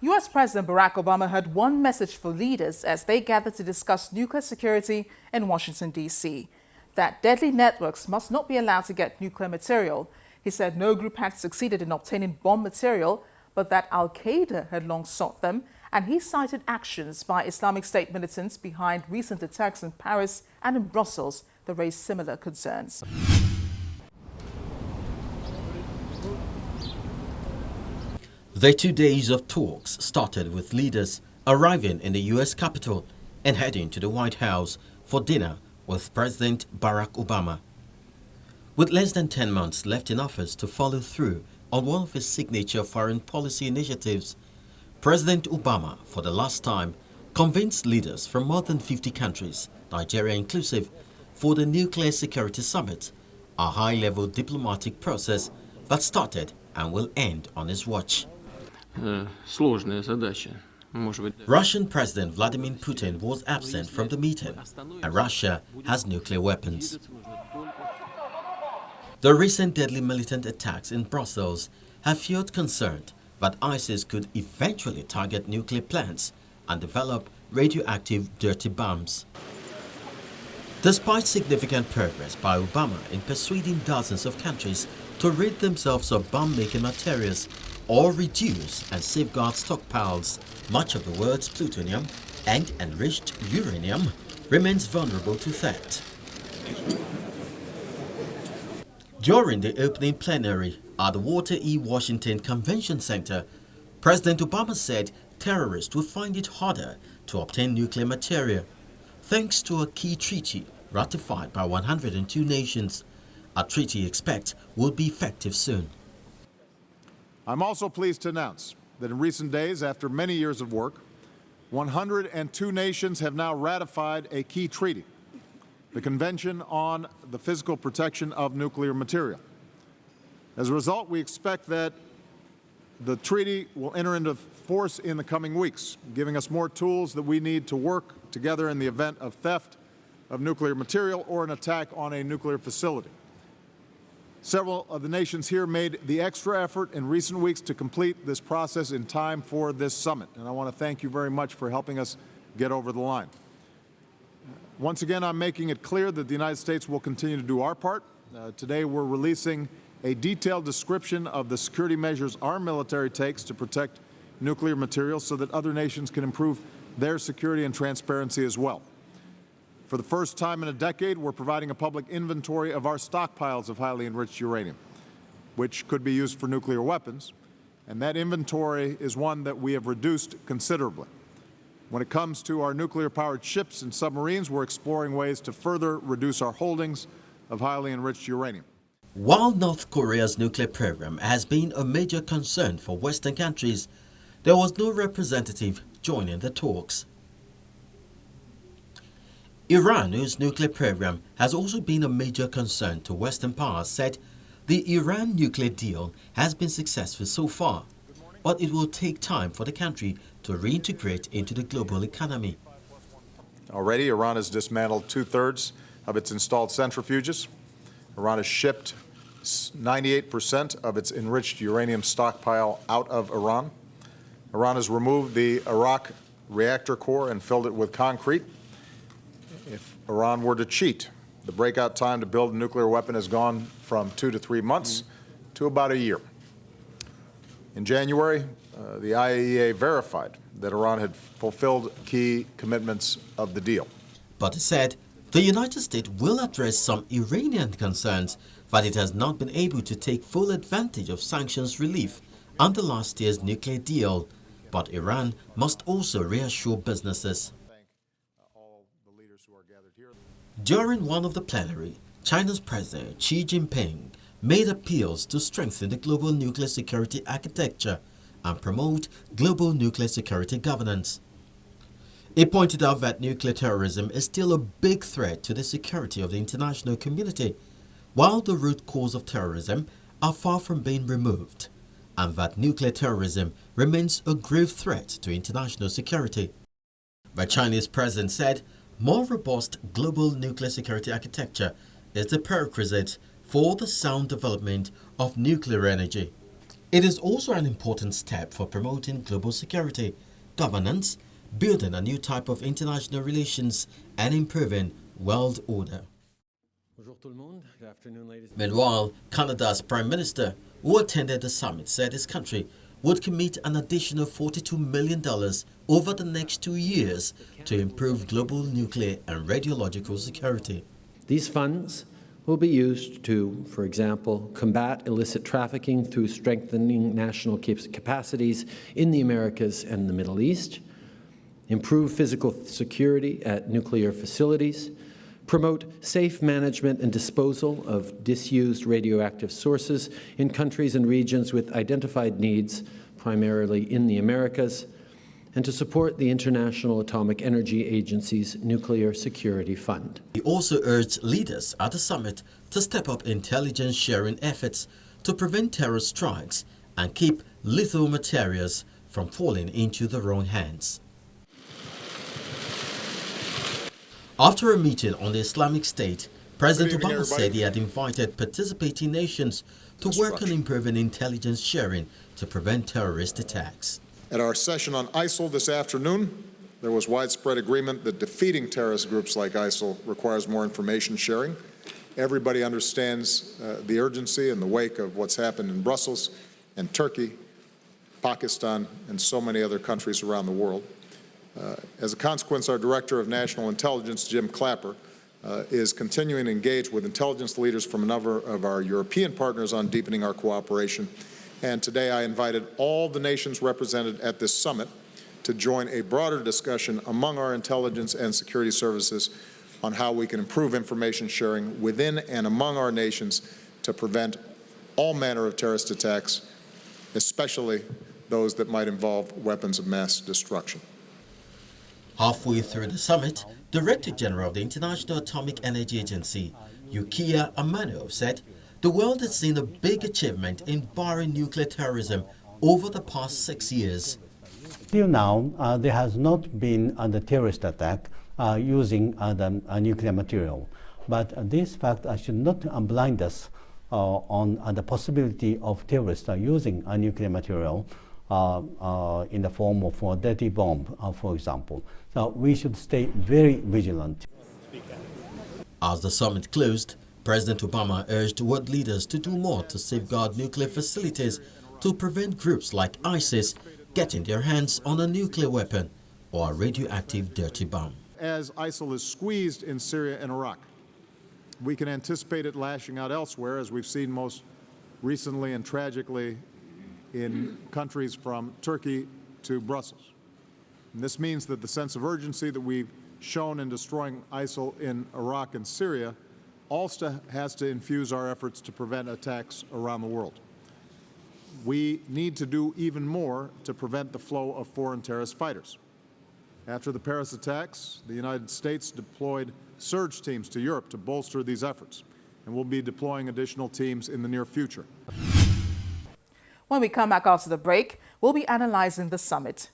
US President Barack Obama had one message for leaders as they gathered to discuss nuclear security in Washington, D.C. That deadly networks must not be allowed to get nuclear material. He said no group had succeeded in obtaining bomb material, but that Al-Qaeda had long sought them, and he cited actions by Islamic State militants behind recent attacks in Paris and in Brussels that raised similar concerns. The 2 days of talks started with leaders arriving in the U.S. Capitol and heading to the White House for dinner with President Barack Obama. With less than 10 months left in office to follow through on one of his signature foreign policy initiatives, President Obama, for the last time, convinced leaders from more than 50 countries, Nigeria inclusive, for the Nuclear Security Summit, a high-level diplomatic process that started and will end on his watch. Russian President Vladimir Putin was absent from the meeting, and Russia has nuclear weapons. The recent deadly militant attacks in Brussels have fueled concern that ISIS could eventually target nuclear plants and develop radioactive dirty bombs. Despite significant progress by Obama in persuading dozens of countries to rid themselves of bomb-making materials or reduce and safeguard stockpiles, much of the world's plutonium and enriched uranium remains vulnerable to threat. During the opening plenary at the Walter E. Washington Convention Center, President Obama said terrorists would find it harder to obtain nuclear material thanks to a key treaty ratified by 102 nations. A treaty he expects will be effective soon. I'm also pleased to announce that in recent days, after many years of work, 102 nations have now ratified a key treaty, the Convention on the Physical Protection of Nuclear Material. As a result, we expect that the treaty will enter into force in the coming weeks, giving us more tools that we need to work together in the event of theft of nuclear material or an attack on a nuclear facility. Several of the nations here made the extra effort in recent weeks to complete this process in time for this summit, and I want to thank you very much for helping us get over the line. Once again, I'm making it clear that the United States will continue to do our part. Today, we're releasing a detailed description of the security measures our military takes to protect nuclear materials so that other nations can improve their security and transparency as well. For the first time in a decade, we're providing a public inventory of our stockpiles of highly enriched uranium, which could be used for nuclear weapons, and that inventory is one that we have reduced considerably. When it comes to our nuclear-powered ships and submarines, we're exploring ways to further reduce our holdings of highly enriched uranium. While North Korea's nuclear program has been a major concern for Western countries, there was no representative joining the talks. Iran, whose nuclear program has also been a major concern to Western powers, said the Iran nuclear deal has been successful so far, but it will take time for the country to reintegrate into the global economy. Already, Iran has dismantled 2/3 of its installed centrifuges. Iran has shipped 98% of its enriched uranium stockpile out of Iran. Iran has removed the Arak reactor core and filled it with concrete. If Iran were to cheat, the breakout time to build a nuclear weapon has gone from 2 to 3 months to about a year. In January, the IAEA verified that Iran had fulfilled key commitments of the deal. But it said the United States will address some Iranian concerns that it has not been able to take full advantage of sanctions relief under last year's nuclear deal. But Iran must also reassure businesses. During one of the plenary, China's President Xi Jinping made appeals to strengthen the global nuclear security architecture and promote global nuclear security governance. He pointed out that nuclear terrorism is still a big threat to the security of the international community, while the root cause of terrorism are far from being removed, and that nuclear terrorism remains a grave threat to international security. The Chinese president said more robust global nuclear security architecture is the prerequisite for the sound development of nuclear energy. It is also an important step for promoting global security, governance, building a new type of international relations, and improving world order. Meanwhile, Canada's Prime Minister, who attended the summit, said his country would commit an additional $42 million over the next 2 years to improve global nuclear and radiological security. These funds will be used to, for example, combat illicit trafficking through strengthening national capacities in the Americas and the Middle East, improve physical security at nuclear facilities, promote safe management and disposal of disused radioactive sources in countries and regions with identified needs, primarily in the Americas, and to support the International Atomic Energy Agency's Nuclear Security Fund. He also urged leaders at the summit to step up intelligence sharing efforts to prevent terror strikes and keep lethal materials from falling into the wrong hands. After a meeting on the Islamic State, President Obama said he had invited participating nations to work on improving intelligence sharing to prevent terrorist attacks. At our session on ISIL this afternoon, there was widespread agreement that defeating terrorist groups like ISIL requires more information sharing. Everybody understands the urgency in the wake of what's happened in Brussels and Turkey, Pakistan, and so many other countries around the world. As a consequence, our Director of National Intelligence, Jim Clapper, is continuing to engage with intelligence leaders from a number of our European partners on deepening our cooperation. And today I invited all the nations represented at this summit to join a broader discussion among our intelligence and security services on how we can improve information sharing within and among our nations to prevent all manner of terrorist attacks, especially those that might involve weapons of mass destruction. Halfway through the summit, Director General of the International Atomic Energy Agency, YUKIYA AMANO, said the world has seen a big achievement in barring nuclear terrorism over the past 6 years. Till now, there has not been a terrorist attack using nuclear material. But this fact should not blind us on the possibility of terrorists using nuclear material in the form of a dirty bomb, for example. So we should stay very vigilant. As the summit closed, President Obama urged world leaders to do more to safeguard nuclear facilities to prevent groups like ISIS getting their hands on a nuclear weapon or a radioactive dirty bomb. As ISIL is squeezed in Syria and Iraq, we can anticipate it lashing out elsewhere, as we've seen most recently and tragically in countries from Turkey to Brussels. And this means that the sense of urgency that we've shown in destroying ISIL in Iraq and Syria also has to infuse our efforts to prevent attacks around the world. We need to do even more to prevent the flow of foreign terrorist fighters. After the Paris attacks, the United States deployed surge teams to Europe to bolster these efforts, and we'll be deploying additional teams in the near future. When we come back after the break, we'll be analyzing the summit.